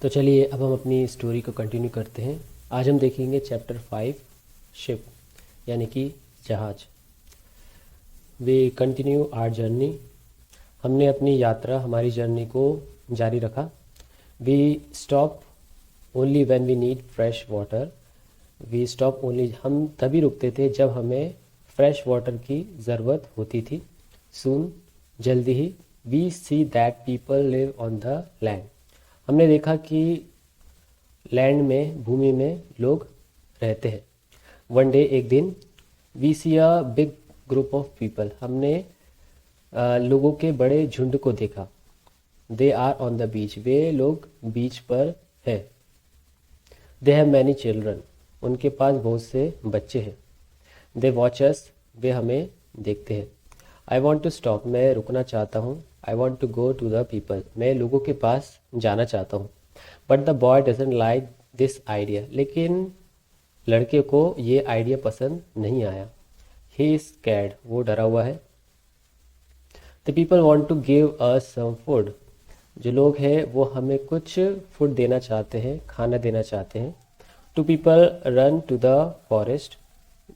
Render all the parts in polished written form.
तो चलिए अब हम अपनी स्टोरी को कंटिन्यू करते हैं। आज हम देखेंगे चैप्टर 5 शिप यानी कि जहाज। We continue our journey. हमने अपनी यात्रा हमारी जर्नी को जारी रखा। We stop only when we need fresh water. We stop only, हम तभी रुकते थे जब हमें फ्रेश वाटर की ज़रूरत होती थी। सून, जल्दी ही। We see that people live on the land. हमने देखा कि लैंड में, भूमि में लोग रहते हैं। वन डे, एक दिन। We see a big group of people. हमने लोगों के बड़े झुंड को देखा। They are on the beach. वे लोग बीच पर है। They have many children. उनके पास बहुत से बच्चे हैं। They watch us. वे हमें देखते हैं। I want to stop. मैं रुकना चाहता हूँ। I want to go to the people. मैं लोगों के पास जाना चाहता हूँ। But the boy doesn't like this idea. लेकिन लड़के को ये आइडिया पसंद नहीं आया। He is scared. वो डरा हुआ है। The people want to give us some food. जो लोग हैं वो हमें कुछ फूड देना चाहते हैं, खाना देना चाहते हैं। Two people run to the forest.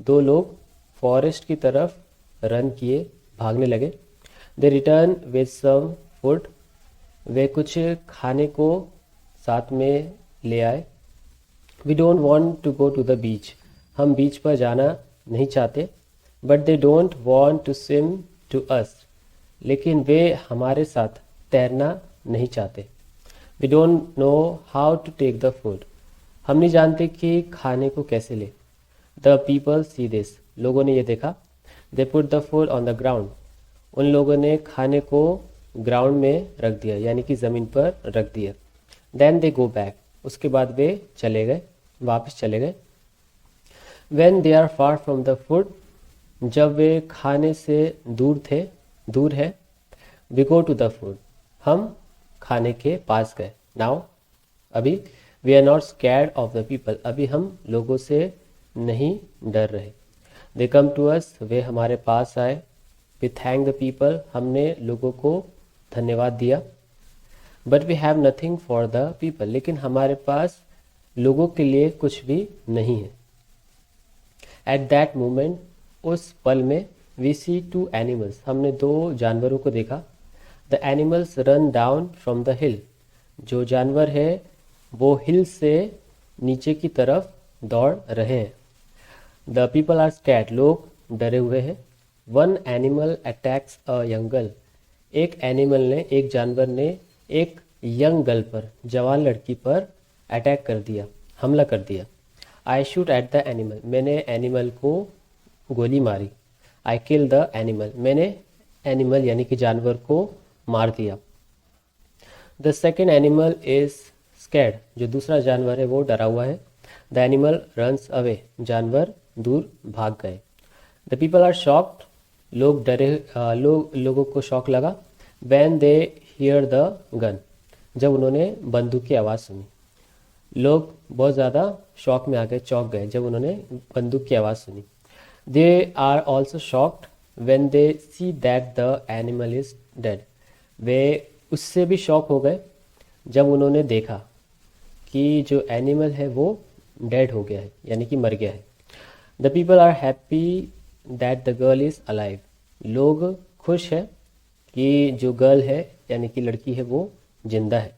दो लोग फॉरेस्ट की तरफ रन किए, भागने लगे। They return with some food. वे कुछ खाने को साथ में ले आए। We don't want to go to the beach. हम बीच पर जाना नहीं चाहते। But they don't want to swim to us. लेकिन वे हमारे साथ तैरना नहीं चाहते। We don't know how to take the food. हम नहीं जानते कि खाने को कैसे ले। The people see this. लोगों ने ये देखा। They put the food on the ground. उन लोगों ने खाने को ग्राउंड में रख दिया, यानी कि ज़मीन पर रख दिया। Then they go back. उसके बाद वे चले गए, वापस चले गए। When they are far from the food. जब वे खाने से दूर है। We go to the food. हम खाने के पास गए। नाउ, अभी। We are not scared of the people. अभी हम लोगों से नहीं डर रहे। दे कम टू अस। वे हमारे पास आए। We thank the people. हमने लोगों को धन्यवाद दिया। But we have nothing for the people. लेकिन हमारे पास लोगों के लिए कुछ भी नहीं है। एट दैट मोमेंट, उस पल में, वी सी टू एनिमल्स। हमने दो जानवरों को देखा। The animals run down from the हिल। जो जानवर है वो हिल से नीचे की तरफ दौड़ रहे हैं। The people are scared. लोग डरे हुए हैं। One animal attacks a young girl. एक जानवर ने एक यंग गर्ल पर, जवान लड़की पर अटैक कर दिया, हमला कर दिया। I shoot at the animal. मैंने एनिमल को गोली मारी। I kill the animal. मैंने एनिमल यानी कि जानवर को मार दिया। The second animal is scared. जो दूसरा जानवर है वो डरा हुआ है। The animal runs away. जानवर दूर भाग गए। The people are shocked. लोग डरे, लोगों को शौक लगा। When they hear the gun. जब उन्होंने बंदूक की आवाज़ सुनी। लोग बहुत ज़्यादा शौक में आ गए, चौंक गए जब उन्होंने बंदूक की आवाज़ सुनी। They are also shocked when they see that the animal is dead. वे उससे भी शॉक हो गए जब उन्होंने देखा कि जो एनिमल है वो डेड हो गया है, यानी कि मर गया है। The people are happy that the girl is alive. लोग खुश हैं कि जो गर्ल है यानी कि लड़की है वो जिंदा है।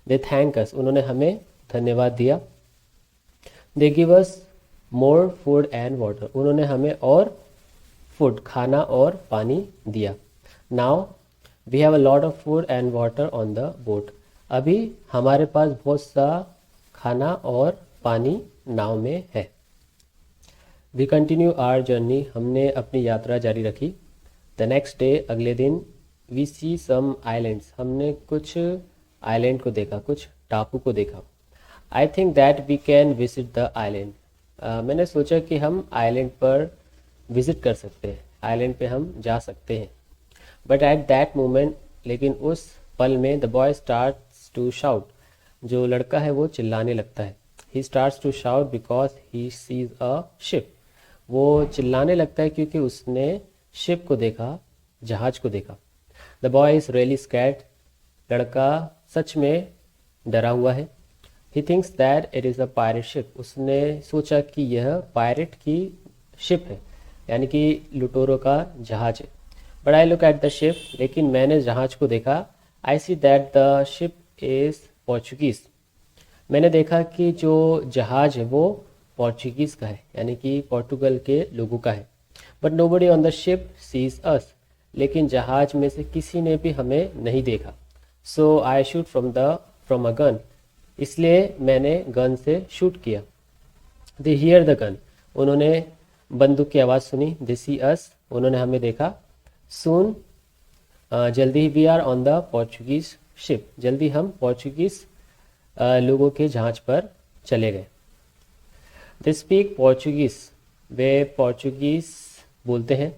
They thank us. उन्होंने हमें धन्यवाद दिया। They give us more food and water. उन्होंने हमें और फूड, खाना और पानी दिया। Now we have a lot of food and water on the boat. अभी हमारे पास बहुत सा खाना और पानी नाव में है। We continue our journey. हमने अपनी यात्रा जारी रखी। द नेक्स्ट डे, अगले दिन। We see some islands. हमने कुछ आइलैंड को देखा, कुछ टापू को देखा। I think that we can visit the island. मैंने सोचा कि हम आइलैंड पर विजिट कर सकते हैं, आइलैंड पे हम जा सकते हैं। बट एट दैट मोमेंट, लेकिन उस पल में, the boy starts to shout. जो लड़का है वो चिल्लाने लगता है। He starts to shout because he sees a ship. वो चिल्लाने लगता है क्योंकि उसने शिप को देखा, जहाज को देखा। The boy is really scared. लड़का सच में डरा हुआ है। He thinks that it is a pirate ship, उसने सोचा कि यह पायरेट की शिप है, यानी कि लुटेरों का जहाज है। But I look at the ship, लेकिन मैंने जहाज को देखा। I see that the ship is Portuguese, मैंने देखा कि जो जहाज है वो पोर्चुगीज़ का है, यानी कि पोर्टुगल के लोगों का है। But nobody on the ship sees us, लेकिन जहाज में से किसी ने भी हमें नहीं देखा। So I shoot from a gun, इसलिए मैंने गन से शूट किया। दे हियर द गन, उन्होंने बंदूक की आवाज़ सुनी। दे सी अस, उन्होंने हमें देखा। सून, जल्दी ही we are on the Portuguese ship, जल्दी हम पोर्चुगीज लोगों के जहाज पर चले गए। दे स्पीक पोर्चुगीज, वे पोर्चुगीज बोलते हैं।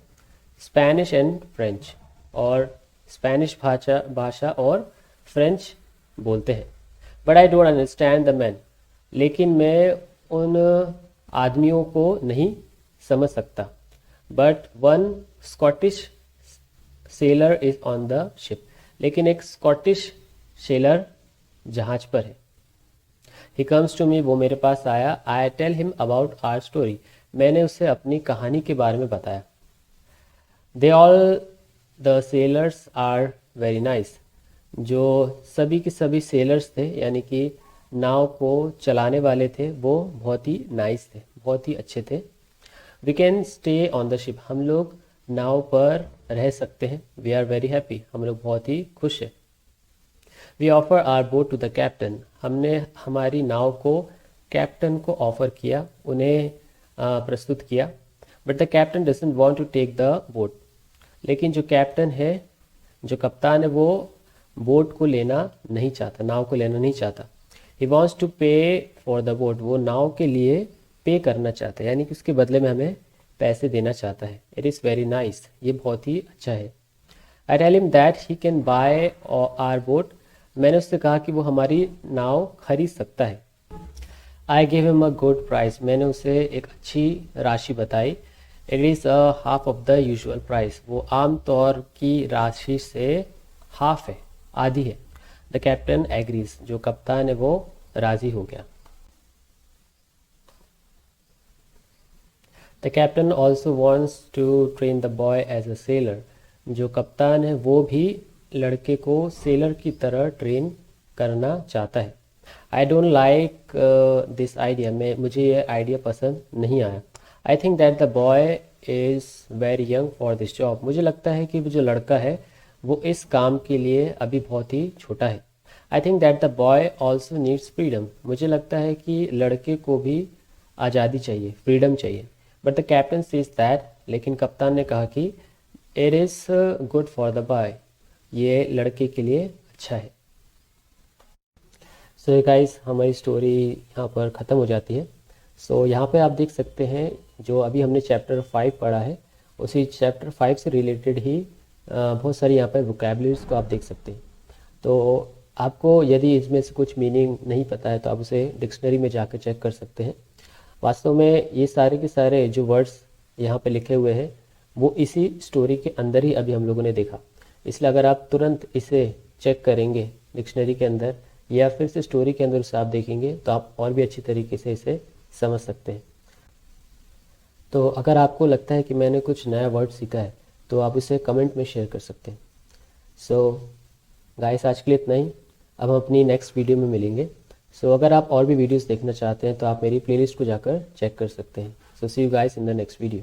स्पेनिश एंड फ्रेंच, और स्पेनिश भाषा और फ्रेंच बोलते हैं। But I don't understand the man, लेकिन मैं उन आदमियों को नहीं समझ सकता। But one Scottish sailor is on the ship, लेकिन एक स्कॉटिश सेलर जहाज पर है। ही कम्स टू मी, वो मेरे पास आया। I tell him about our story, मैंने उसे अपनी कहानी के बारे में बताया। They all the sailors are very nice, जो सभी के सभी सेलर्स थे, यानी कि नाव को चलाने वाले थे, वो बहुत ही नाइस थे, बहुत ही अच्छे थे। We can stay on the ship, हम लोग नाव पर रह सकते हैं। वी आर वेरी हैप्पी, हम लोग बहुत ही खुश हैं। We offer our boat to the captain, हमने हमारी नाव को कैप्टन को ऑफर किया, उन्हें प्रस्तुत किया। But the captain doesn't want to take the boat, लेकिन जो कैप्टन है, जो कप्तान है, वो बोट को लेना नहीं चाहता, नाव को लेना नहीं चाहता। ही वॉन्ट्स टू पे फॉर द बोट, वो नाव के लिए पे करना चाहता है, यानी कि उसके बदले में हमें पैसे देना चाहता है। इट इज़ वेरी नाइस, ये बहुत ही अच्छा है। I tell him that he can buy our boat, मैंने उससे कहा कि वो हमारी नाव खरीद सकता है। I give him a good price, मैंने उसे एक अच्छी राशि बताई। It is half of the usual price, वो आम तौर की राशि से हाफ है, आधी है। द कैप्टन एग्रीज, जो कप्तान है वो राजी हो गया। The captain also wants to train the boy as a sailor, जो कप्तान है वो भी लड़के को सेलर की तरह ट्रेन करना चाहता है। I don't like this idea, मुझे ये आइडिया पसंद नहीं आया। आई think that the boy is very young for this job, मुझे लगता है कि जो लड़का है वो इस काम के लिए अभी बहुत ही छोटा है। आई think that the boy also needs freedom, मुझे लगता है कि लड़के को भी आज़ादी चाहिए, फ्रीडम चाहिए। But the captain says that, लेकिन कप्तान ने कहा कि it is good for the boy, ये लड़के के लिए अच्छा है। सो गाइस, हमारी स्टोरी यहाँ पर ख़त्म हो जाती है। सो यहाँ पे आप देख सकते हैं जो अभी हमने चैप्टर 5 पढ़ा है, उसी चैप्टर 5 से रिलेटेड ही बहुत सारी यहाँ पर वोकैबुलरीज को आप देख सकते हैं। तो आपको यदि इसमें से कुछ मीनिंग नहीं पता है तो आप उसे डिक्शनरी में जाकर चेक कर सकते हैं। वास्तव में ये सारे के सारे जो वर्ड्स यहाँ पे लिखे हुए हैं वो इसी स्टोरी के अंदर ही अभी हम लोगों ने देखा। इसलिए अगर आप तुरंत इसे चेक करेंगे डिक्शनरी के अंदर या फिर से स्टोरी के अंदर उसे आप देखेंगे तो आप और भी अच्छी तरीके से इसे समझ सकते हैं। तो अगर आपको लगता है कि मैंने कुछ नया वर्ड सीखा है तो आप इसे कमेंट में शेयर कर सकते हैं। सो गाइस, आज के लिए इतना ही, अब हम अपनी नेक्स्ट वीडियो में मिलेंगे। सो अगर आप और भी वीडियोस देखना चाहते हैं तो आप मेरी प्लेलिस्ट को जाकर चेक कर सकते हैं। So see you guys in the next video.